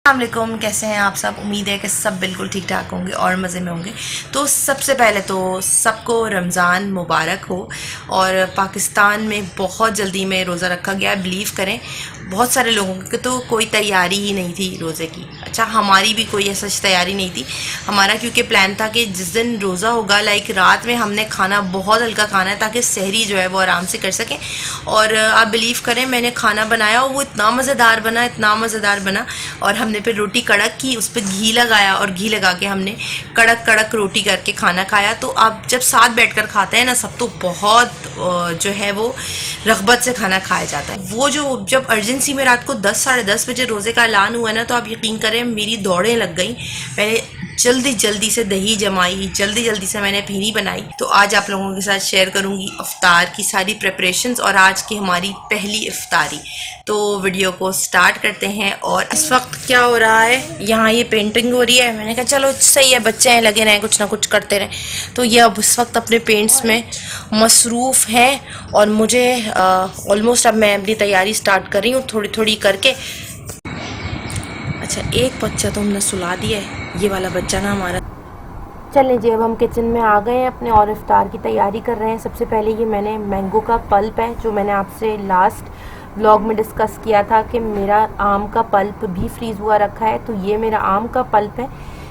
अस्सलामुअलैकुम, कैसे हैं आप सब। उम्मीद है कि सब बिल्कुल ठीक ठाक होंगे और मज़े में होंगे। तो सबसे पहले तो सबको रमज़ान मुबारक हो। और पाकिस्तान में बहुत जल्दी में रोज़ा रखा गया। बिलीव करें, बहुत सारे लोगों की तो कोई तैयारी ही नहीं थी रोज़े की। अच्छा, हमारी भी कोई ऐसा तैयारी नहीं थी। हमारा क्योंकि प्लान था कि जिस दिन रोज़ा होगा रात में हमने खाना बहुत हल्का खाना है ताकि सहरी जो है वो आराम से कर सकें। और आप बिलीव करें, मैंने खाना बनाया और वो इतना मज़ेदार बना, इतना मज़ेदार बना। और हमने फिर रोटी कड़क की, उस पर घी लगाया और घी लगा के हमने कड़क कड़क रोटी करके खाना खाया। तो आप जब साथ बैठकर खाते हैं ना सब, तो बहुत जो है वो रग़बत से खाना खाया जाता है। वो जो जब अर्जेंसी में रात को 10 साढ़े 10 बजे रोज़े का ऐलान हुआ ना, तो आप यकीन करें मेरी दौड़ें लग गई। मैंने जल्दी जल्दी से दही जमाई, जल्दी जल्दी से मैंने फिरी बनाई। तो आज आप लोगों के साथ शेयर करूंगी इफ्तार की सारी प्रिपरेशंस और आज की हमारी पहली इफ्तारी। तो वीडियो को स्टार्ट करते हैं। और इस वक्त क्या हो रहा है, यहाँ ये पेंटिंग हो रही है। मैंने कहा चलो सही है, बच्चे हैं लगे रहें, कुछ ना कुछ करते रहें। तो ये अब इस वक्त अपने पेंट्स में मसरूफ़ हैं और मुझे ऑलमोस्ट अब मैं अपनी तैयारी स्टार्ट कर रही हूँ थोड़ी थोड़ी करके। अच्छा, एक बच्चा तो हमने सुला दिया है, ये वाला बच्चा ना हमारा। चलें जी, अब हम किचन में आ गए हैं अपने और इफ्तार की तैयारी कर रहे हैं। सबसे पहले ये मैंने मैंगो का पल्प है, जो मैंने आपसे लास्ट व्लॉग में डिस्कस किया था कि मेरा आम का पल्प भी फ्रीज़ हुआ रखा है। तो ये मेरा आम का पल्प है,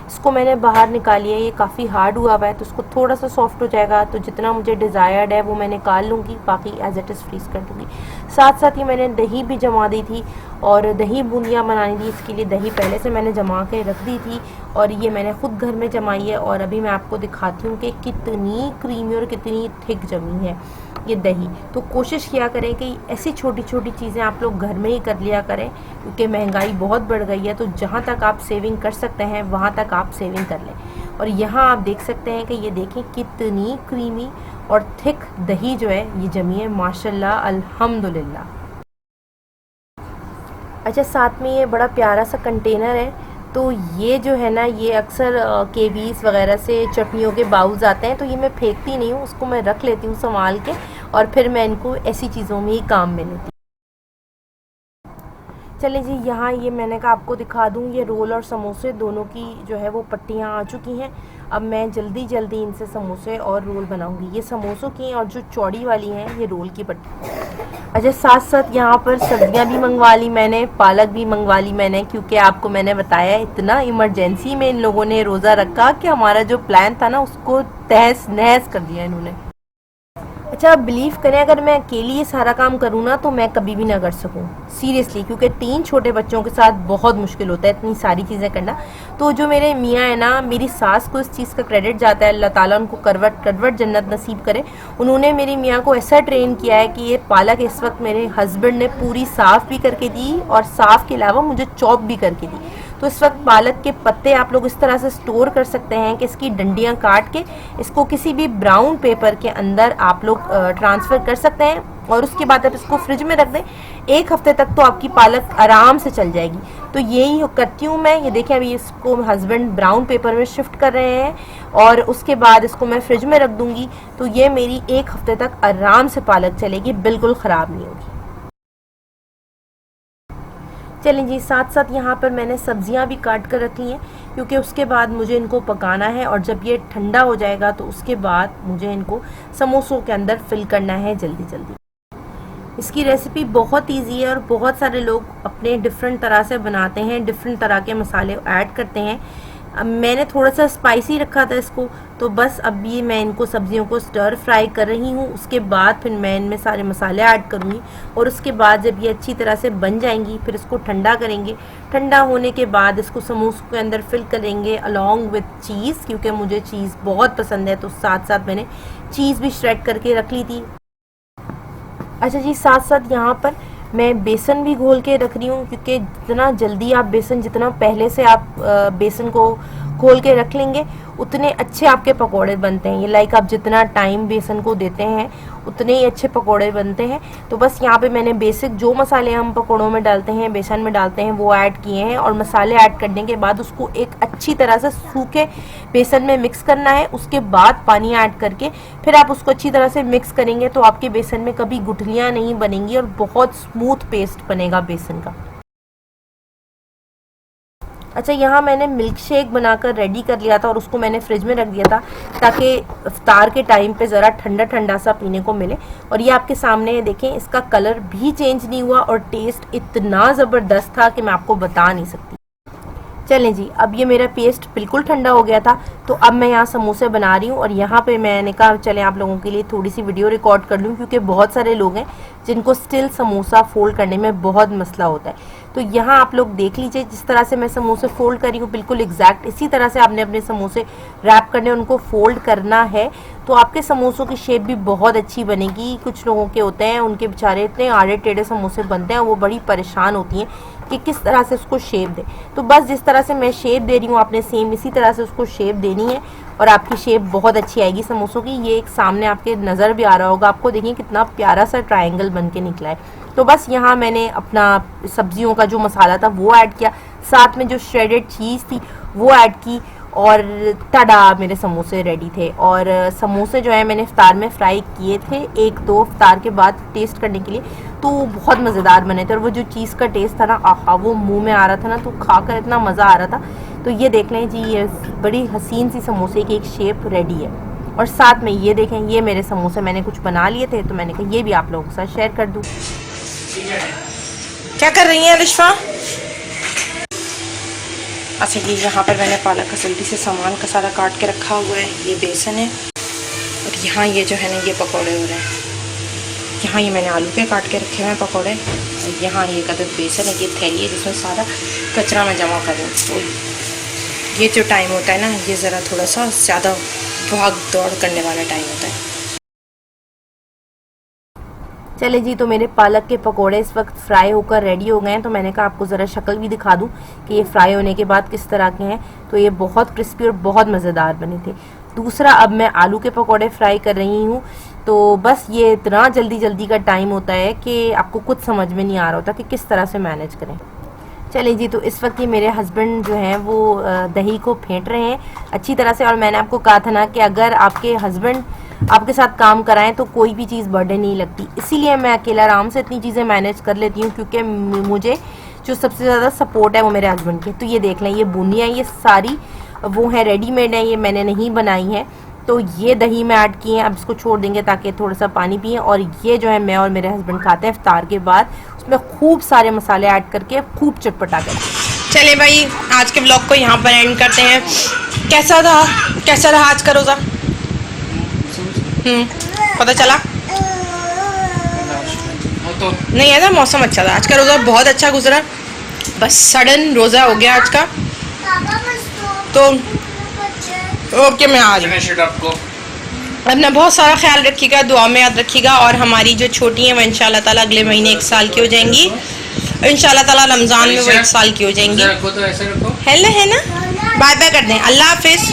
इसको मैंने बाहर निकाली है। ये काफ़ी हार्ड हुआ हुआ है तो इसको थोड़ा सा सॉफ्ट हो जाएगा, तो जितना मुझे डिज़ायर्ड है वो मैं निकाल लूँगी, बाकी एज इट इज़ फ्रीज़ कर दूँगी। साथ साथ ही मैंने दही भी जमा दी थी और दही बूंदियाँ बनानी थी। इसके लिए दही पहले से मैंने जमा के रख दी थी और ये मैंने ख़ुद घर में जमाई है। और अभी मैं आपको दिखाती हूँ कि कितनी क्रीमी और कितनी थिक जमी है ये दही। तो कोशिश किया करें कि ऐसी छोटी छोटी चीज़ें आप लोग घर में ही कर लिया करें, क्योंकि महंगाई बहुत बढ़ गई है। तो जहाँ तक आप सेविंग कर सकते हैं वहाँ तक आप सेविंग कर लें। और यहाँ आप देख सकते हैं कि ये देखें कितनी क्रीमी और थिक दही जो है ये जमी है, माशाल्लाह अल्हम्दुलिल्लाह। अच्छा, साथ में ये बड़ा प्यारा सा कंटेनर है। तो ये जो है ना, ये अक्सर केवीज़ वगैरह से चटनियों के बाउल्स आते हैं, तो ये मैं फेंकती नहीं हूँ, उसको मैं रख लेती हूँ संभाल के और फिर मैं इनको ऐसी चीज़ों में ही काम में लेती हूँ। चलें जी, यहाँ ये मैंने कहा आपको दिखा दूँ, ये रोल और समोसे दोनों की जो है वो पट्टियाँ आ चुकी हैं। अब मैं जल्दी जल्दी इनसे समोसे और रोल बनाऊँगी। ये समोसों की और जो चौड़ी वाली हैं ये रोल की पट्टी। अच्छा, साथ साथ यहाँ पर सब्जियाँ भी मंगवा ली मैंने, पालक भी मंगवा ली मैंने, क्योंकि आपको मैंने बताया इतना इमरजेंसी में इन लोगों ने रोज़ा रखा कि हमारा जो प्लान था ना उसको तहस नहस कर दिया इन्होंने। अच्छा, आप बिलीव करें, अगर मैं अकेली ये सारा काम करूँ ना तो मैं कभी भी ना कर सकूँ सीरियसली, क्योंकि 3 छोटे बच्चों के साथ बहुत मुश्किल होता है इतनी सारी चीज़ें करना। तो जो मेरे मियाँ है ना, मेरी सास को इस चीज़ का क्रेडिट जाता है, अल्लाह ताला उनको करवट करवट जन्नत नसीब करे। उन्होंने मेरी मियाँ को ऐसा ट्रेन किया है कि ये पालक इस वक्त मेरे हस्बैंड ने पूरी साफ़ भी करके दी और साफ़ के अलावा मुझे चॉप भी करके दी। तो इस वक्त पालक के पत्ते आप लोग इस तरह से स्टोर कर सकते हैं कि इसकी डंडियां काट के इसको किसी भी ब्राउन पेपर के अंदर आप लोग ट्रांसफ़र कर सकते हैं और उसके बाद आप इसको फ्रिज में रख दें। 1 हफ्ते तक तो आपकी पालक आराम से चल जाएगी। तो यही करती हूँ मैं। ये देखें, अभी इसको हस्बैंड ब्राउन पेपर में शिफ्ट कर रहे हैं और उसके बाद इसको मैं फ्रिज में रख दूँगी। तो ये मेरी 1 हफ्ते तक आराम से पालक चलेगी, बिल्कुल ख़राब नहीं होगी। चलें जी, साथ साथ यहाँ पर मैंने सब्जियाँ भी काट कर रखी हैं, क्योंकि उसके बाद मुझे इनको पकाना है और जब ये ठंडा हो जाएगा तो उसके बाद मुझे इनको समोसों के अंदर फिल करना है जल्दी जल्दी। इसकी रेसिपी बहुत इजी है और बहुत सारे लोग अपने डिफरेंट तरह से बनाते हैं, डिफरेंट तरह के मसाले ऐड करते हैं। अब मैंने थोड़ा सा स्पाइसी रखा था इसको, तो बस अब ये मैं इनको सब्जियों को स्टर फ्राई कर रही हूँ। उसके बाद फिर मैं इनमें सारे मसाले ऐड करूँगी और उसके बाद जब ये अच्छी तरह से बन जाएंगी फिर इसको ठंडा करेंगे। ठंडा होने के बाद इसको समोसों के अंदर फिल करेंगे अलॉन्ग विथ चीज़, क्योंकि मुझे चीज़ बहुत पसंद है। तो साथ साथ मैंने चीज़ भी श्रेड करके रख ली थी। अच्छा जी, साथ साथ यहाँ पर मैं बेसन भी घोल के रख रही हूँ, क्योंकि जितना जल्दी आप जितना पहले से आप बेसन को घोल के रख लेंगे उतने अच्छे आपके पकोड़े बनते हैं। ये आप जितना टाइम बेसन को देते हैं उतने ही अच्छे पकोड़े बनते हैं। तो बस यहाँ पे मैंने बेसिक जो मसाले हम पकोड़ों में डालते हैं, बेसन में डालते हैं, वो ऐड किए हैं और मसाले ऐड करने के बाद उसको एक अच्छी तरह से सूखे बेसन में मिक्स करना है। उसके बाद पानी ऐड करके फिर आप उसको अच्छी तरह से मिक्स करेंगे तो आपके बेसन में कभी गुठलियाँ नहीं बनेंगी और बहुत स्मूथ पेस्ट बनेगा बेसन का। अच्छा, यहाँ मैंने मिल्क शेक बनाकर रेडी कर लिया था और उसको मैंने फ्रिज में रख दिया था ताकि इफ्तार के टाइम पे ज़रा ठंडा ठंडा सा पीने को मिले। और ये आपके सामने है, देखें इसका कलर भी चेंज नहीं हुआ और टेस्ट इतना ज़बरदस्त था कि मैं आपको बता नहीं सकती। चलें जी, अब ये मेरा पेस्ट बिल्कुल ठंडा हो गया था, तो अब मैं यहाँ समोसे बना रही हूँ। और यहाँ पे मैंने कहा चलें आप लोगों के लिए थोड़ी सी वीडियो रिकॉर्ड कर लूँ, क्योंकि बहुत सारे लोग हैं जिनको स्टिल समोसा फोल्ड करने में बहुत मसला होता है। तो यहाँ आप लोग देख लीजिए, जिस तरह से मैं समोसे फोल्ड कर रही हूँ बिल्कुल एग्जैक्ट इसी तरह से आपने अपने समोसे रैप करने, उनको फोल्ड करना है, तो आपके समोसों की शेप भी बहुत अच्छी बनेगी। कुछ लोगों के होते हैं, उनके बेचारे इतने आड़े टेढ़े समोसे बनते हैं, वो बड़ी परेशान होती हैं कि किस तरह से उसको शेप दे। तो बस जिस तरह से मैं शेप दे रही हूँ, आपने सेम इसी तरह से उसको शेप देनी है और आपकी शेप बहुत अच्छी आएगी समोसों की। ये एक सामने आपके नज़र भी आ रहा होगा आपको, देखिए कितना प्यारा सा ट्रायंगल बन के निकला है। तो बस यहाँ मैंने अपना सब्जियों का जो मसाला था वो ऐड किया, साथ में जो श्रेडेड चीज़ थी वो ऐड की, और तड़ा मेरे समोसे रेडी थे। और समोसे जो है मैंने इफ्तार में फ्राई किए थे, एक दो इफ्तार के बाद टेस्ट करने के लिए, तो बहुत मज़ेदार बने थे। और वो जो चीज़ का टेस्ट था ना, आहा, वो मुंह में आ रहा था ना, तो खाकर इतना मज़ा आ रहा था। तो ये देख लें जी, ये बड़ी हसीन सी समोसे की एक शेप रेडी है। और साथ में ये देखें, ये मेरे समोसे मैंने कुछ बना लिए थे, तो मैंने कहा ये भी आप लोगों के साथ शेयर कर दूँ। क्या कर रही हैं अलिशा? अच्छा जी, यहाँ पर मैंने पालक का जल्दी से सामान का सारा काट के रखा हुआ है। ये बेसन है और यहाँ ये जो है ना, ये पकौड़े हो रहे हैं। यहाँ ये मैंने आलू के काट के रखे हुए हैं पकौड़े, और यहाँ ये कदर बेसन है, ये थैली है जिसमें सारा कचरा मैं जमा कर दूँ। तो ये जो टाइम होता है ना, ये ज़रा थोड़ा सा ज़्यादा भाग दौड़ करने वाला टाइम होता है। चले जी, तो मेरे पालक के पकोड़े इस वक्त फ्राई होकर रेडी हो गए हैं। तो मैंने कहा आपको ज़रा शक्ल भी दिखा दूं कि ये फ्राई होने के बाद किस तरह के हैं। तो ये बहुत क्रिस्पी और बहुत मज़ेदार बने थे। दूसरा, अब मैं आलू के पकोड़े फ्राई कर रही हूँ। तो बस ये इतना जल्दी जल्दी का टाइम होता है कि आपको कुछ समझ में नहीं आ रहा होता कि किस तरह से मैनेज करें। चलें जी, तो इस वक्त ये मेरे हस्बैंड जो हैं वो दही को फेंट रहे हैं अच्छी तरह से। और मैंने आपको कहा था ना कि अगर आपके हस्बैंड आपके साथ काम कराएं तो कोई भी चीज़ बर्डन नहीं लगती, इसीलिए मैं अकेला आराम से इतनी चीज़ें मैनेज कर लेती हूँ, क्योंकि मुझे जो सबसे ज़्यादा सपोर्ट है वो मेरे हस्बैंड की। तो ये देख लें, ये बूंदियाँ ये सारी वो हैं रेडीमेड हैं, ये मैंने नहीं बनाई हैं। तो ये दही में ऐड किए हैं, अब इसको छोड़ देंगे ताकि थोड़ा सा पानी पिए। और ये जो है मैं और मेरे हस्बैंड खाते हैं इफ्तार के बाद, उसमें खूब सारे मसाले ऐड करके खूब चटपटा करके। चले भाई, आज के ब्लॉग को यहाँ पर एंड करते हैं। कैसा रहा आज का रोज़ा? पता चला नहीं है ना, मौसम अच्छा था, आज का रोज़ा बहुत अच्छा गुजरा। बस सडन रोज़ा हो गया आज का। तो ओके, मैं आ रही हूँ। अपना बहुत सारा ख्याल रखिएगा, दुआ में याद रखिएगा। और हमारी जो छोटी हैं वो इंशाल्लाह ताला अगले महीने 1 साल की हो जाएंगी। इंशाल्लाह ताला रमज़ान में वो 1 साल की हो जाएंगी। हेलो है ना, बाय बाय कर दें, अल्लाह हाफिज़।